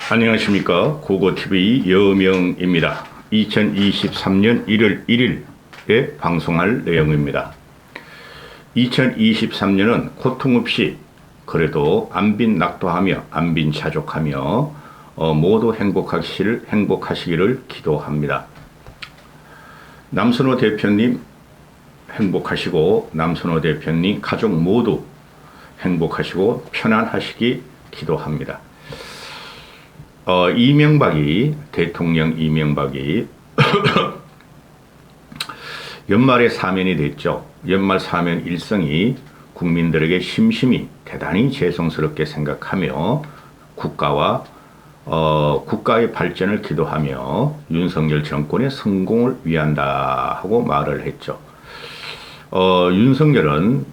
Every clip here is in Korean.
안녕하십니까. 고고TV 여명입니다. 2023년 1월 1일에 방송할 내용입니다. 2023년은 고통 없이 그래도 안빈낙도하며 안빈자족하며 모두 행복하시기를 기도합니다. 남선호 대표님 행복하시고 남선호 대표님 가족 모두 행복하시고 편안하시기 기도합니다. 대통령 이명박이 연말에 사면이 됐죠. 연말 사면 일성이 국민들에게 심심히 대단히 죄송스럽게 생각하며 국가의 발전을 기도하며 윤석열 정권의 성공을 위한다 하고 말을 했죠. 윤석열은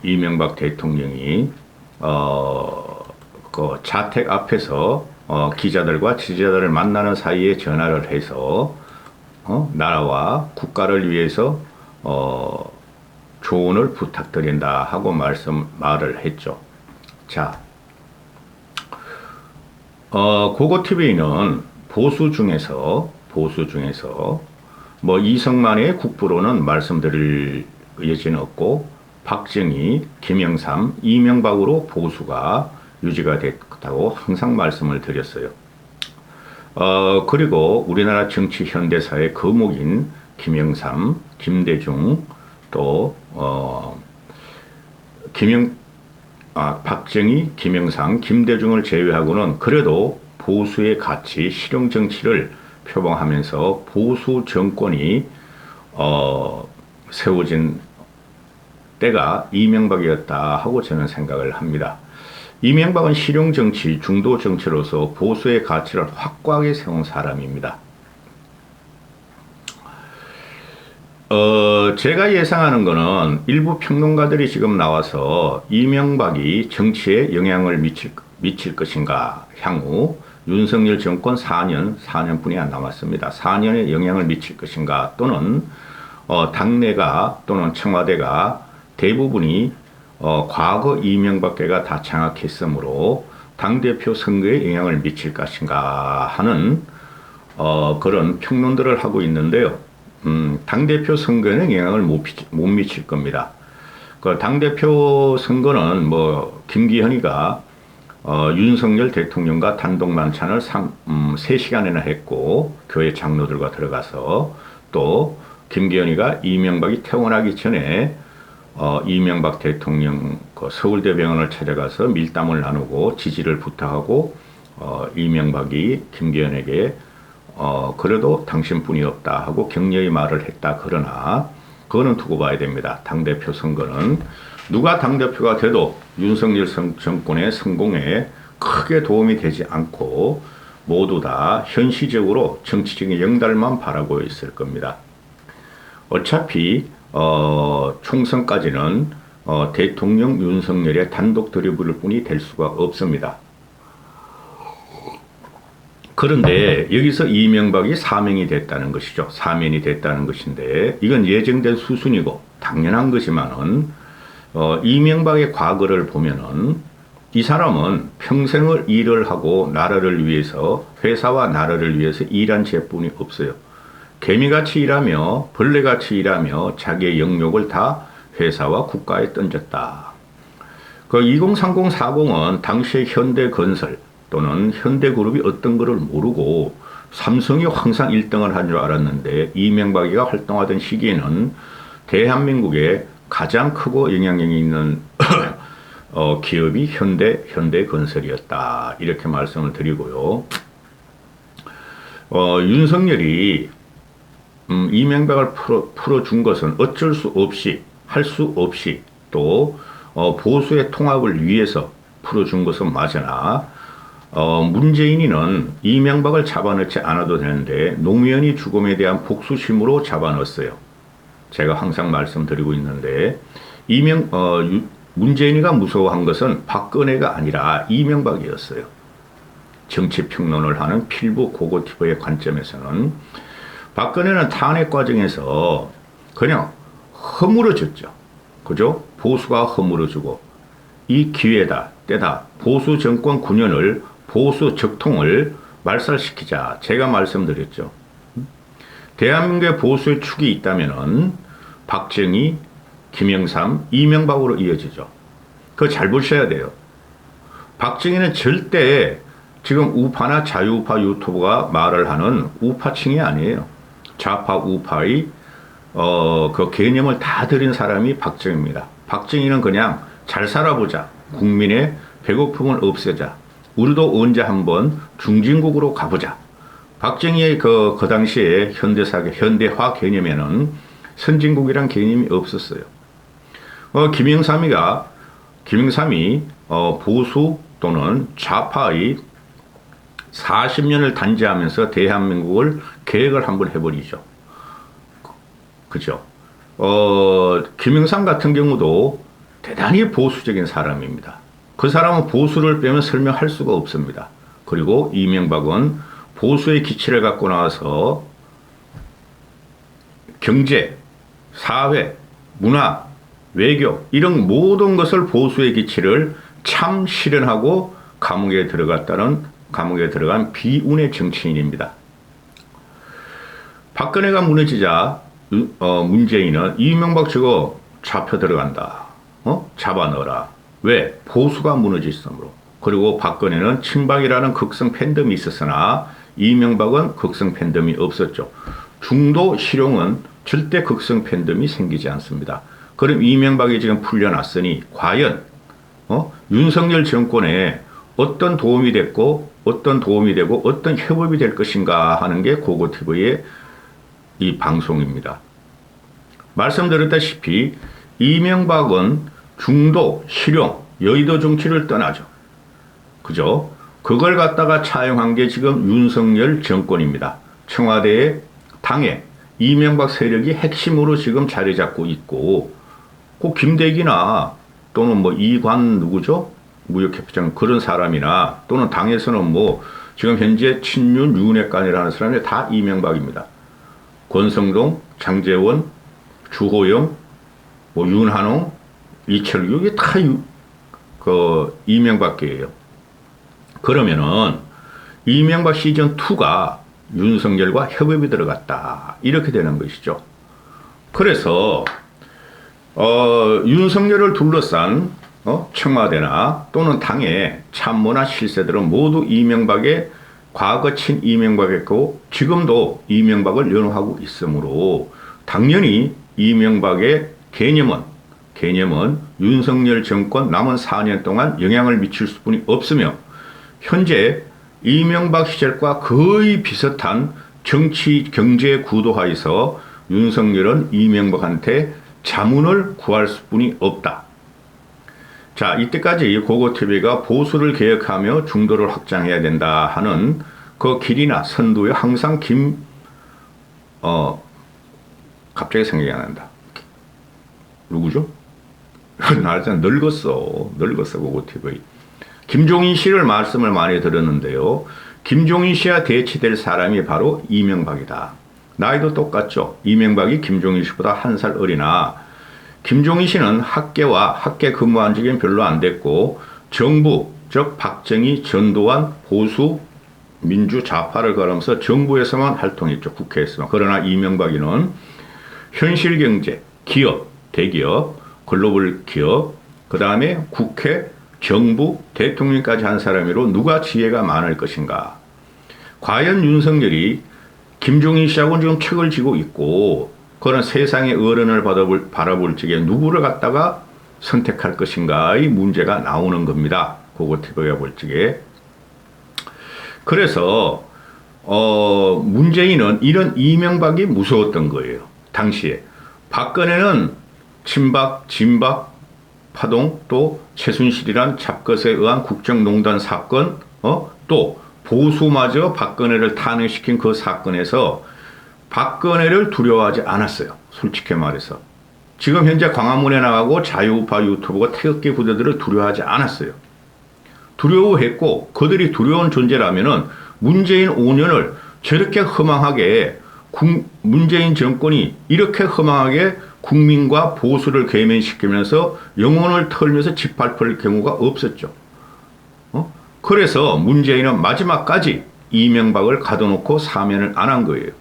이명박 대통령이 그 자택 앞에서 기자들과 지지자들을 만나는 사이에 전화를 해서 나라와 국가를 위해서 조언을 부탁드린다 하고 말을 했죠. 자, 고고TV는 보수 중에서 뭐 이성만의 국부로는 말씀드릴 여지는 없고 박정희, 김영삼, 이명박으로 보수가 유지가 됐다고 항상 말씀을 드렸어요. 그리고 우리나라 정치 현대사의 거목인 김영삼, 김대중 또 박정희, 김영삼, 김대중을 제외하고는 그래도 보수의 가치, 실용 정치를 표방하면서 보수 정권이 세워진 때가 이명박이었다 하고 저는 생각을 합니다. 이명박은 실용정치, 중도정치로서 보수의 가치를 확고하게 세운 사람입니다. 제가 예상하는 거는 일부 평론가들이 지금 나와서 이명박이 정치에 영향을 미칠 것인가, 향후 윤석열 정권 4년뿐이 안 남았습니다. 4년에 영향을 미칠 것인가, 또는 당내가 또는 청와대가 대부분이 과거 이명박계가 다 장악했으므로 당대표 선거에 영향을 미칠 것인가 하는 그런 평론들을 하고 있는데요. 당대표 선거에는 영향을 못 미칠 겁니다. 그 당대표 선거는 뭐 김기현이가 윤석열 대통령과 단독 만찬을 3시간이나 했고 교회 장로들과 들어가서 또 김기현이가 이명박이 퇴원하기 전에 이명박 대통령 그 서울대병원을 찾아가서 밀담을 나누고 지지를 부탁하고 이명박이 김기현에게 그래도 당신뿐이 없다 하고 격려의 말을 했다. 그러나 그거는 두고 봐야 됩니다. 당대표 선거는 누가 당대표가 돼도 윤석열 정권의 성공에 크게 도움이 되지 않고 모두 다 현시적으로 정치적인 영달만 바라고 있을 겁니다. 어차피 총선까지는 대통령 윤석열의 단독 드리블 뿐이 될 수가 없습니다. 그런데 여기서 이명박이 사면이 됐다는 것이죠. 사면이 됐다는 것인데 이건 예정된 수순이고 당연한 것이지만은 이명박의 과거를 보면은 이 사람은 평생을 일을 하고 나라를 위해서, 회사와 나라를 위해서 일한 죄뿐이 없어요. 개미같이 일하며 벌레같이 일하며 자기의 영역을 다 회사와 국가에 던졌다. 그 2030-40은 당시의 현대건설 또는 현대그룹이 어떤 것을 모르고 삼성이 항상 1등을 한 줄 알았는데 이명박이가 활동하던 시기에는 대한민국에 가장 크고 영향력이 있는 기업이 현대건설이었다. 이렇게 말씀을 드리고요. 윤석열이 이명박을 풀어준 것은 어쩔 수 없이, 할 수 없이 또 보수의 통합을 위해서 풀어준 것은 맞으나 문재인이는 이명박을 잡아넣지 않아도 되는데 노무현이 죽음에 대한 복수심으로 잡아넣었어요. 제가 항상 말씀드리고 있는데 문재인이가 무서워한 것은 박근혜가 아니라 이명박이었어요. 정치평론을 하는 필부 고고TV의 관점에서는 박근혜는 탄핵 과정에서 그냥 허물어졌죠. 보수가 허물어지고 이 기회다, 때다. 보수 정권 9년을 보수 적통을 말살시키자. 제가 말씀드렸죠. 대한민국의 보수의 축이 있다면은 박정희, 김영삼, 이명박으로 이어지죠. 그거 잘 보셔야 돼요. 박정희는 절대 지금 우파나 자유우파 유튜버가 말을 하는 우파층이 아니에요. 좌파 우파의 그 개념을 다 들인 사람이 박정희입니다. 박정희는 그냥 잘 살아보자. 국민의 배고픔을 없애자. 우리도 언제 한번 중진국으로 가보자. 박정희의 그 당시에 현대화 개념에는 선진국이란 개념이 없었어요. 김영삼이 보수 또는 좌파의 40년을 단지하면서 대한민국을 계획을 한번 해버리죠. 그죠? 김영삼 같은 경우도 대단히 보수적인 사람입니다. 그 사람은 보수를 빼면 설명할 수가 없습니다. 그리고 이명박은 보수의 기치를 갖고 나와서 경제, 사회, 문화, 외교 이런 모든 것을 보수의 기치를 참 실현하고 감옥에 들어간 비운의 정치인입니다. 박근혜가 무너지자 문재인은 이명박 저거 잡혀 들어간다. 잡아 넣어라. 왜? 보수가 무너졌으므로. 그리고 박근혜는 친박이라는 극성 팬덤이 있었으나 이명박은 극성 팬덤이 없었죠. 중도 실용은 절대 극성 팬덤이 생기지 않습니다. 그럼 이명박이 지금 풀려났으니 과연 윤석열 정권에 어떤 도움이 되고 어떤 협업이 될 것인가 하는 게 고고TV의 이 방송입니다. 말씀드렸다시피 이명박은 중도, 실용, 여의도 정치를 떠나죠. 그죠? 그걸 갖다가 차용한 게 지금 윤석열 정권입니다. 청와대의 당에 이명박 세력이 핵심으로 지금 자리 잡고 있고, 그 김대기나 또는 뭐 이관 누구죠? 무역협회장 그런 사람이나 또는 당에서는 뭐 지금 현재 친윤 윤핵관이라는 사람이 다 이명박입니다. 권성동, 장제원, 주호영, 뭐 윤한홍, 이철규 이게 다 이명박계예요. 그러면은 이명박 시즌 2가 윤석열과 협업이 들어갔다 이렇게 되는 것이죠. 그래서 윤석열을 둘러싼 청와대나 또는 당의 참모나 실세들은 모두 이명박의 과거 친 이명박이었고 지금도 이명박을 연호하고 있으므로 당연히 이명박의 개념은 윤석열 정권 남은 4년 동안 영향을 미칠 수뿐이 없으며 현재 이명박 시절과 거의 비슷한 정치 경제 구도하에서 윤석열은 이명박한테 자문을 구할 수뿐이 없다. 자, 이때까지 고고TV가 보수를 개혁하며 중도를 확장해야 된다 하는 그 길이나 선두에 항상 갑자기 생각이 안 난다. 누구죠? 나 진짜 늙었어 고고TV. 김종인 씨를 말씀을 많이 들었는데요. 김종인 씨와 대치될 사람이 바로 이명박이다. 나이도 똑같죠. 이명박이 김종인 씨보다 1살 어리나 김종인 씨는 학계 근무한 지는 별로 안 됐고 정부, 즉 박정희, 전두환, 보수, 민주, 좌파를 걸으면서 정부에서만 활동했죠. 국회에서만. 그러나 이명박이는 현실경제, 기업, 대기업, 글로벌 기업, 그 다음에 국회, 정부, 대통령까지 한 사람으로 누가 지혜가 많을 것인가. 과연 윤석열이 김종인 씨하고는 지금 책을 지고 있고 그런 세상의 어른을 바라볼 적에 누구를 갖다가 선택할 것인가의 문제가 나오는 겁니다. 고고TV가 볼 적에. 그래서 문재인은 이런 이명박이 무서웠던 거예요. 당시에. 박근혜는 친박, 진박, 파동, 또 최순실이란 잡것에 의한 국정농단 사건, 또 보수마저 박근혜를 탄핵시킨 그 사건에서 박근혜를 두려워하지 않았어요. 솔직히 말해서. 지금 현재 광화문에 나가고 자유우파 유튜버가 태극기 부대들을 두려워하지 않았어요. 두려워했고 그들이 두려운 존재라면은 문재인 5년을 저렇게 허망하게 문재인 정권이 이렇게 허망하게 국민과 보수를 괴면시키면서 영혼을 털면서 짓밟을 경우가 없었죠. 그래서 문재인은 마지막까지 이명박을 가둬놓고 사면을 안 한 거예요.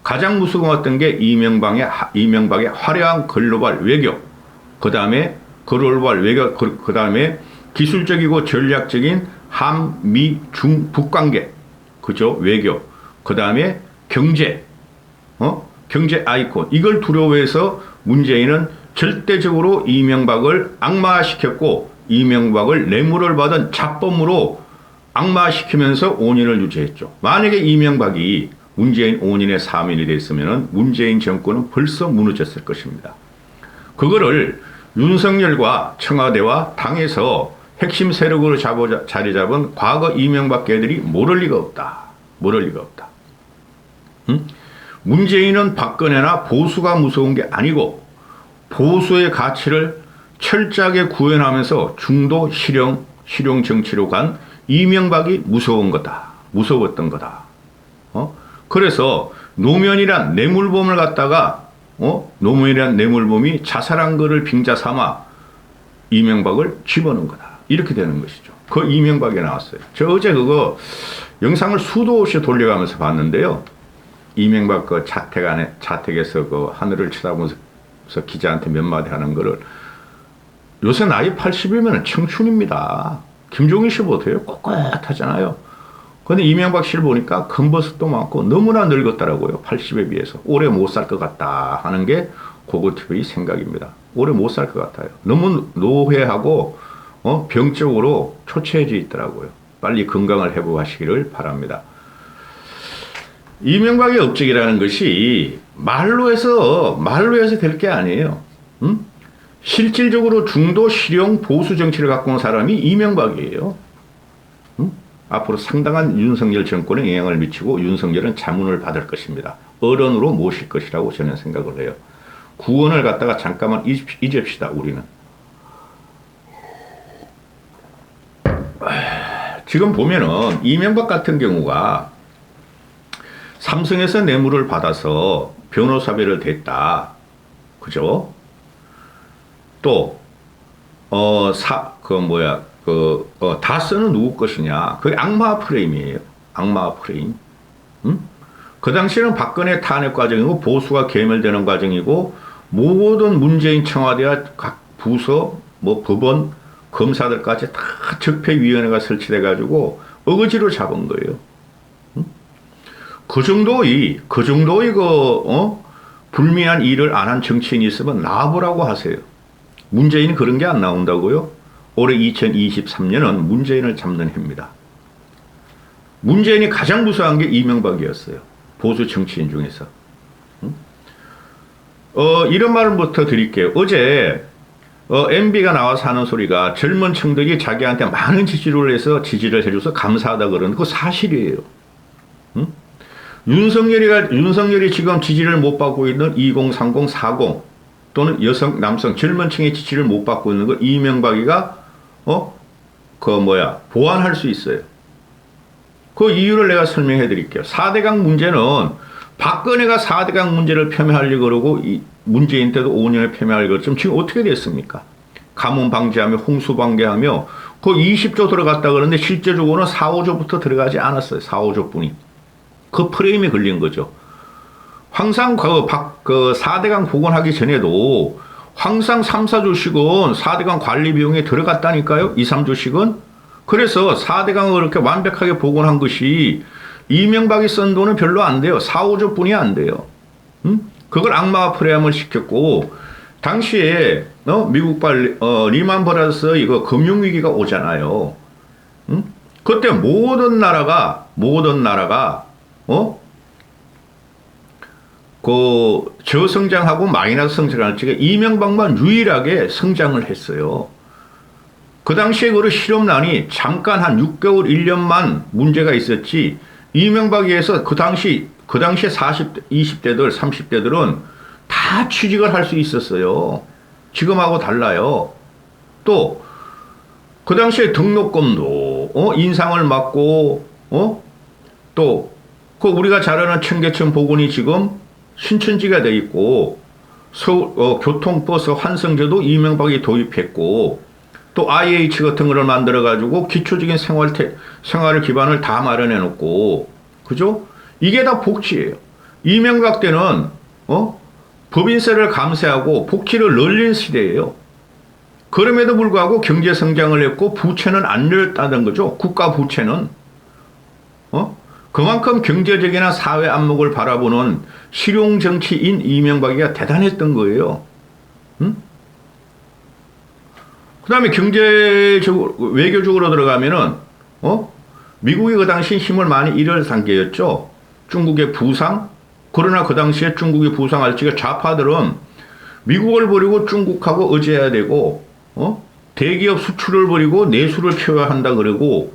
가장 무서웠던 게 이명박의 화려한 글로벌 외교, 그 다음에 그 다음에 기술적이고 전략적인 한미 중북 관계, 그죠? 외교, 그 다음에 경제, 경제 아이콘, 이걸 두려워해서 문재인은 절대적으로 이명박을 악마화시켰고, 이명박을 뇌물을 받은 잡범으로 악마화시키면서 5년을 유지했죠. 만약에 이명박이 문재인 5년의 사면이 됐으면 문재인 정권은 벌써 무너졌을 것입니다. 그거를 윤석열과 청와대와 당에서 핵심 세력으로 자리 잡은 과거 이명박 개들이 모를 리가 없다. 모를 리가 없다. 문재인은 박근혜나 보수가 무서운 게 아니고 보수의 가치를 철저하게 구현하면서 중도 실용 정치로 간 이명박이 무서운 거다. 무서웠던 거다. 그래서 노무현이란 뇌물범을 갖다가 노무현이란 뇌물범이 자살한 거를 빙자 삼아 이명박을 집어넣은 거다. 이렇게 되는 것이죠. 그 이명박이 나왔어요. 저 어제 그거 영상을 수도 없이 돌려가면서 봤는데요. 이명박 그 자택에서 그 하늘을 쳐다보면서 기자한테 몇 마디 하는 거를, 요새 나이 80이면 청춘입니다. 김종인 씨 보세요. 꼿꼿하잖아요. 근데 이명박 씨를 보니까 검버섯도 많고 너무나 늙었더라고요. 80에 비해서. 오래 못 살 것 같다 하는 게 고고TV 생각입니다. 오래 못 살 것 같아요. 너무 노회하고 병적으로 초췌해져 있더라고요. 빨리 건강을 회복하시기를 바랍니다. 이명박의 업적이라는 것이 말로 해서 될 게 아니에요. 실질적으로 중도 실용 보수 정치를 갖고 온 사람이 이명박이에요. 앞으로 상당한 윤석열 정권에 영향을 미치고 윤석열은 자문을 받을 것입니다. 어른으로 모실 것이라고 저는 생각을 해요. 구원을 갖다가 잠깐만 잊읍시다, 우리는. 지금 보면은 이명박 같은 경우가 삼성에서 뇌물을 받아서 변호사비를 댔다. 그죠? 또, 다스는 누구 것이냐. 그게 악마 프레임이에요. 악마 프레임. 그 당시에는 박근혜 탄핵 과정이고 보수가 괴멸되는 과정이고 모든 문재인 청와대와 각 부서, 법원, 검사들까지 다 적폐위원회가 설치돼가지고 어거지로 잡은 거예요. 그 정도의 불미한 일을 안 한 정치인이 있으면 나와보라고 하세요. 문재인이 그런 게 안 나온다고요? 올해 2023년은 문재인을 잡는 해입니다. 문재인이 가장 무서운 게 이명박이었어요. 보수 정치인 중에서. 이런 말부터 드릴게요. 어제 MB가 나와서 하는 소리가 젊은 층들이 자기한테 많은 지지를 해서 지지를 해줘서 감사하다 그러는 거 사실이에요. 윤석열이 지금 지지를 못 받고 있는 2030, 40 또는 여성, 남성, 젊은 층의 지지를 못 받고 있는 거 이명박이가 보완할 수 있어요. 그 이유를 내가 설명해 드릴게요. 4대강 문제는 박근혜가 4대강 문제를 폄훼하려고 그러고 문재인 때도 5년을 폄훼하려고 그랬지만 지금 어떻게 됐습니까? 가뭄 방지하며 홍수 방지하며 그 20조 들어갔다 그러는데 실제적으로는 4, 5조부터 들어가지 않았어요. 4, 5조 뿐이. 그 프레임이 걸린 거죠. 항상 4대강 복원하기 전에도 항상 3, 4조씩은 4대강 관리 비용에 들어갔다니까요. 2, 3조씩은. 그래서 4대강을 그렇게 완벽하게 복원한 것이 이명박이 쓴 돈은 별로 안 돼요. 4, 5조 뿐이 안 돼요. 그걸 악마 프레임을 시켰고 당시에 미국발 리만 브라더스 이거 금융위기가 오잖아요. 그때 모든 나라가 저성장하고 마이너스 성장할 적에 이명박만 유일하게 성장을 했어요. 그 당시에 그 실업난이 잠깐 한 6개월, 1년만 문제가 있었지, 이명박에 의해서 그 당시에 40대, 20대들, 30대들은 다 취직을 할 수 있었어요. 지금하고 달라요. 또, 그 당시에 등록금도, 인상을 막고, 또, 우리가 잘 아는 청계천 복원이 지금 신천지가 돼 있고, 서울, 교통버스 환승제도 이명박이 도입했고, 또 IH 같은 거를 만들어 가지고 기초적인 생활 기반을 다 마련해 놓고, 그죠? 이게 다 복지예요. 이명박 때는 법인세를 감세하고 복지를 늘린 시대예요. 그럼에도 불구하고 경제 성장을 했고 부채는 안 늘었다는 거죠. 국가 부채는. 그만큼 경제적이나 사회 안목을 바라보는 실용 정치인 이명박이가 대단했던 거예요. 응? 그 다음에 경제적으로, 외교적으로 들어가면은, 미국이 그 당시 힘을 많이 잃은 상태였죠. 중국의 부상. 그러나 그 당시에 중국이 부상할 적에 좌파들은 미국을 버리고 중국하고 의지해야 되고, 대기업 수출을 버리고 내수를 키워야 한다 그러고,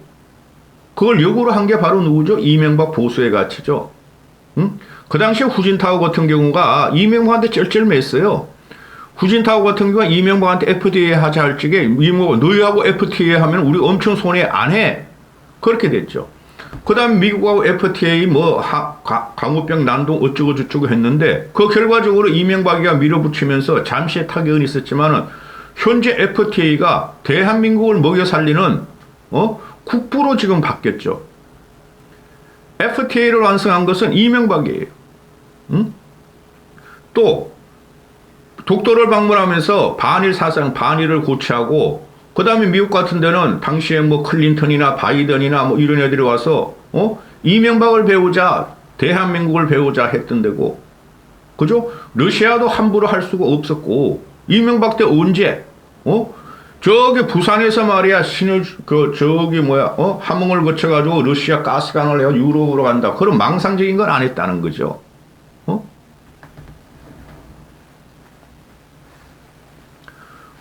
그걸 역으로 한 게 바로 누구죠? 이명박 보수의 가치죠. 응? 그 당시에 후진타오 같은 경우가 이명박한테 쩔쩔맸어요. 후진타오 같은 경우가 이명박한테 FTA 하자 할 적에 이명박 너희하고 FTA 하면 우리 엄청 손해 안 해. 그렇게 됐죠. 그 다음 미국하고 FTA 강우병 난동 어쩌고 저쩌고 했는데 그 결과적으로 이명박이가 밀어붙이면서 잠시의 타격은 있었지만은 현재 FTA가 대한민국을 먹여 살리는 국부로 지금 바뀌었죠. FTA를 완성한 것은 이명박이에요. 응? 또 독도를 방문하면서 반일 사상, 반일을 고취하고 그 다음에 미국 같은 데는 당시에 클린턴이나 바이든이나 이런 애들이 와서 이명박을 배우자, 대한민국을 배우자 했던 데고, 그죠? 러시아도 함부로 할 수가 없었고 이명박 때 언제 저기 부산에서 말이야 함흥을 거쳐가지고 러시아 가스강을 해가 유럽으로 간다. 그런 망상적인 건 안 했다는 거죠.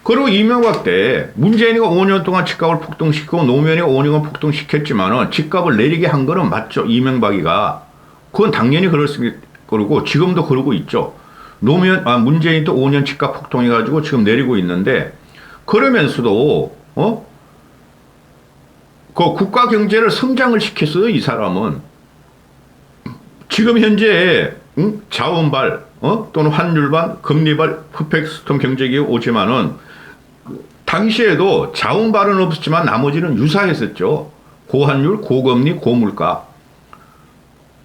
그리고 이명박 때 문재인이가 5년 동안 집값을 폭등시키고 노무현이가 5년을 폭등시켰지만은 집값을 내리게 한 거는 맞죠. 이명박이가. 그건 당연히 그럴 수 있고 지금도 그러고 있죠. 문재인도 5년 집값 폭등해가지고 지금 내리고 있는데 그러면서도 그 국가 경제를 성장을 시켰어요. 이 사람은. 지금 현재 자원발 또는 환율발, 금리발, 퍼펙트 경제기업 오지만은 당시에도 자원발은 없었지만 나머지는 유사했었죠. 고환율, 고금리, 고물가.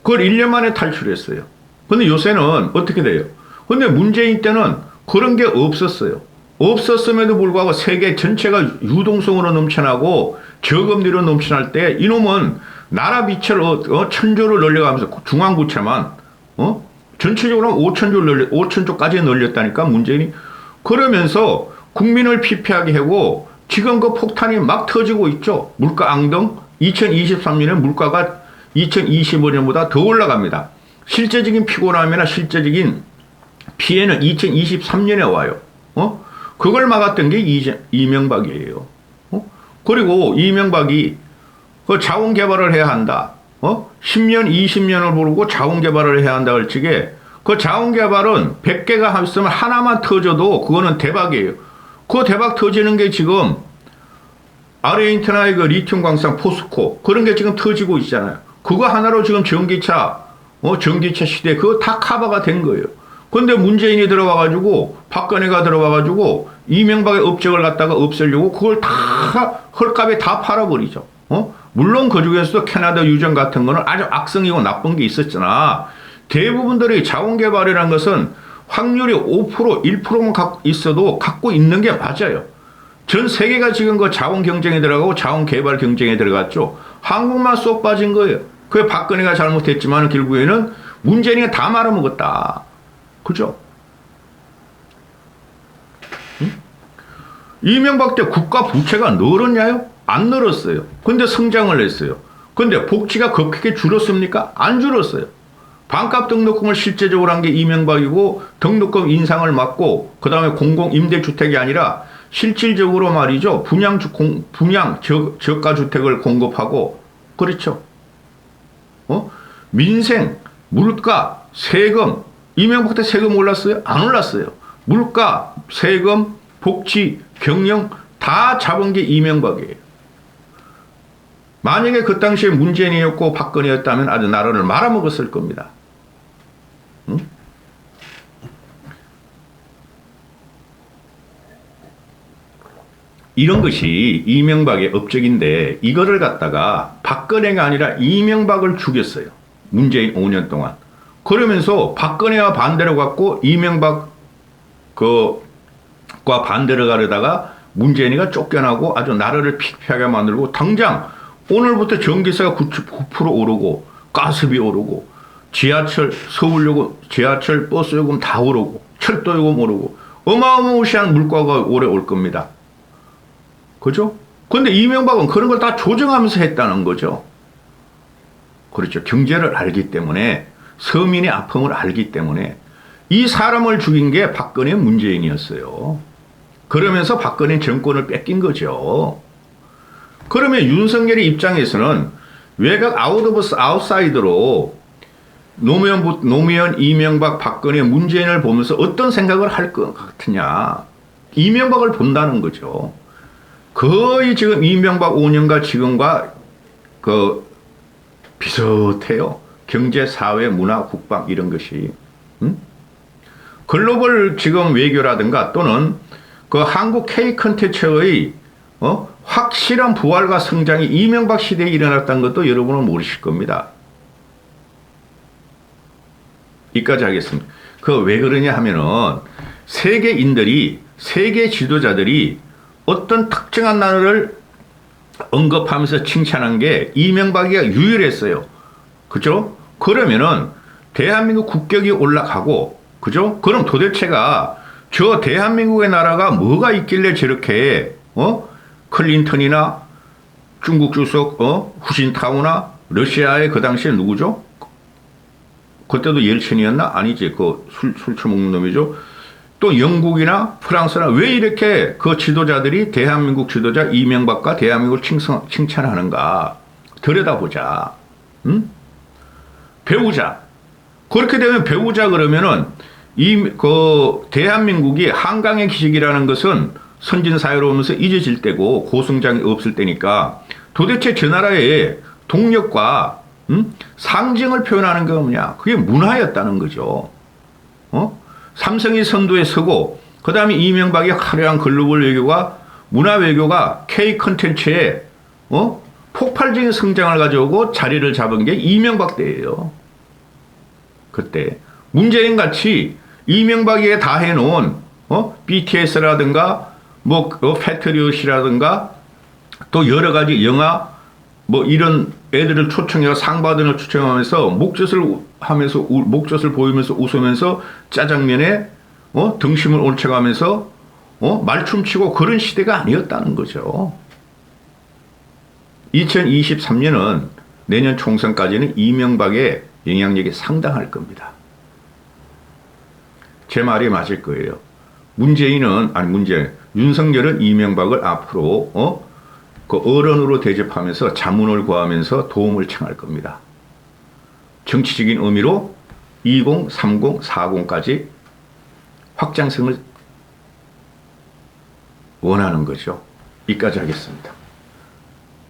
그걸 1년 만에 탈출했어요. 근데 요새는 어떻게 돼요? 근데 문재인 때는 그런 게 없었어요. 없었음에도 불구하고 세계 전체가 유동성으로 넘쳐나고 저금리로 넘쳐날 때 이놈은 나라 비체를 천조를 늘려가면서 중앙부채만 전체적으로 5천조까지 늘렸다니까 문재인이. 그러면서 국민을 피폐하게 하고 지금 그 폭탄이 막 터지고 있죠. 물가 앙등. 2023년에 물가가 2025년보다 더 올라갑니다. 실제적인 피곤함이나 실제적인 피해는 2023년에 와요. 그걸 막았던 게 이명박이에요. 그리고 이명박이 그 자원 개발을 해야 한다. 10년, 20년을 모르고 자원 개발을 해야 한다 할 적에 그 자원 개발은 100개가 있으면 하나만 터져도 그거는 대박이에요. 그 대박 터지는 게 지금 아르헨티나의 그 리튬 광산 포스코 그런 게 지금 터지고 있잖아요. 그거 하나로 지금 전기차 시대 그거 다 커버가 된 거예요. 근데 문재인이 들어와가지고 박근혜가 들어와가지고 이명박의 업적을 갖다가 없애려고 그걸 다 헐값에 다 팔아버리죠. 물론 그 중에서도 캐나다 유전 같은 거는 아주 악성이고 나쁜 게 있었잖아. 대부분들이 자원개발이라는 것은 확률이 5%, 1%만 있어도 갖고 있는 게 맞아요. 전 세계가 지금 그 자원 경쟁에 들어가고 자원 개발 경쟁에 들어갔죠. 한국만 쏙 빠진 거예요. 그게 박근혜가 잘못했지만 결국에는 문재인이 다 말아먹었다. 그죠? 응? 이명박 때 국가 부채가 늘었냐요? 안 늘었어요. 근데 성장을 했어요. 근데 복지가 급격히 줄었습니까? 안 줄었어요. 반값 등록금을 실제적으로 한 게 이명박이고 등록금 인상을 막고 그 다음에 공공임대주택이 아니라 실질적으로 말이죠. 분양 저가주택을 공급하고 그렇죠. 민생, 물가, 세금 이명박 때 세금 올랐어요? 안 올랐어요. 물가, 세금, 복지, 경영 다 잡은 게 이명박이에요. 만약에 그 당시에 문재인이었고 박근혜였다면 아주 나라를 말아먹었을 겁니다. 응? 이런 것이 이명박의 업적인데 이거를 갖다가 박근혜가 아니라 이명박을 죽였어요. 문재인 5년 동안. 그러면서 박근혜와 반대로 갖고 이명박 과 반대로 가려다가 문재인이가 쫓겨나고 아주 나라를 피폐하게 만들고 당장 오늘부터 전기세가 9% 오르고 가스비 오르고 지하철 서울요금 지하철 버스 요금 다 오르고 철도 요금 오르고 어마어마무시한 물가가 오래 올 겁니다. 그죠? 근데 이명박은 그런 걸 다 조정하면서 했다는 거죠. 그렇죠. 경제를 알기 때문에 서민의 아픔을 알기 때문에 이 사람을 죽인 게 박근혜 문재인이었어요. 그러면서 박근혜 정권을 뺏긴 거죠. 그러면 윤석열의 입장에서는 외곽 아웃사이더로 노무현, 이명박, 박근혜, 문재인을 보면서 어떤 생각을 할 것 같으냐. 이명박을 본다는 거죠. 거의 지금 이명박 5년과 지금과 비슷해요. 경제, 사회, 문화, 국방 이런 것이. 글로벌 지금 외교라든가 또는 한국 K 컨텐츠의 확실한 부활과 성장이 이명박 시대에 일어났다는 것도 여러분은 모르실 겁니다. 여기까지 하겠습니다. 왜 그러냐 하면은 세계인들이 세계 지도자들이 어떤 특정한 나라를 언급하면서 칭찬한 게 이명박이가 유일했어요. 그죠? 그러면은 대한민국 국격이 올라가고 그죠? 그럼 도대체가 저 대한민국의 나라가 뭐가 있길래 저렇게 클린턴이나 중국 주석 후진타오나 러시아의 그 당시에 누구죠? 그때도 옐친이었나? 아니지. 술 처먹는 놈이죠. 또 영국이나 프랑스나 왜 이렇게 그 지도자들이 대한민국 지도자 이명박과 대한민국을 칭찬하는가? 들여다보자. 응? 배우자. 그렇게 되면 배우자 그러면은 대한민국이 한강의 기적이라는 것은 선진사회로 오면서 잊어질 때고 고성장이 없을 때니까 도대체 저 나라의 동력과 상징을 표현하는 게 뭐냐? 그게 문화였다는 거죠. 삼성이 선두에 서고 그 다음에 이명박의 화려한 글로벌 외교가 문화 외교가 K 컨텐츠에 폭발적인 성장을 가져오고 자리를 잡은 게 이명박 때예요. 그때 문재인 같이 이명박이 다 해놓은 BTS라든가 패트리엇이라든가 또 여러 가지 영화 이런 애들을 초청해서 상 받은 걸 초청하면서 목젖을 보이면서 웃으면서 짜장면에 등심을 올쳐가면서 말춤추고 그런 시대가 아니었다는 거죠. 2023년은 내년 총선까지는 이명박의 영향력이 상당할 겁니다. 제 말이 맞을 거예요. 윤석열은 이명박을 앞으로 어른으로 대접하면서 자문을 구하면서 도움을 청할 겁니다. 정치적인 의미로 20, 30, 40까지 확장성을 원하는 거죠. 여기까지 하겠습니다.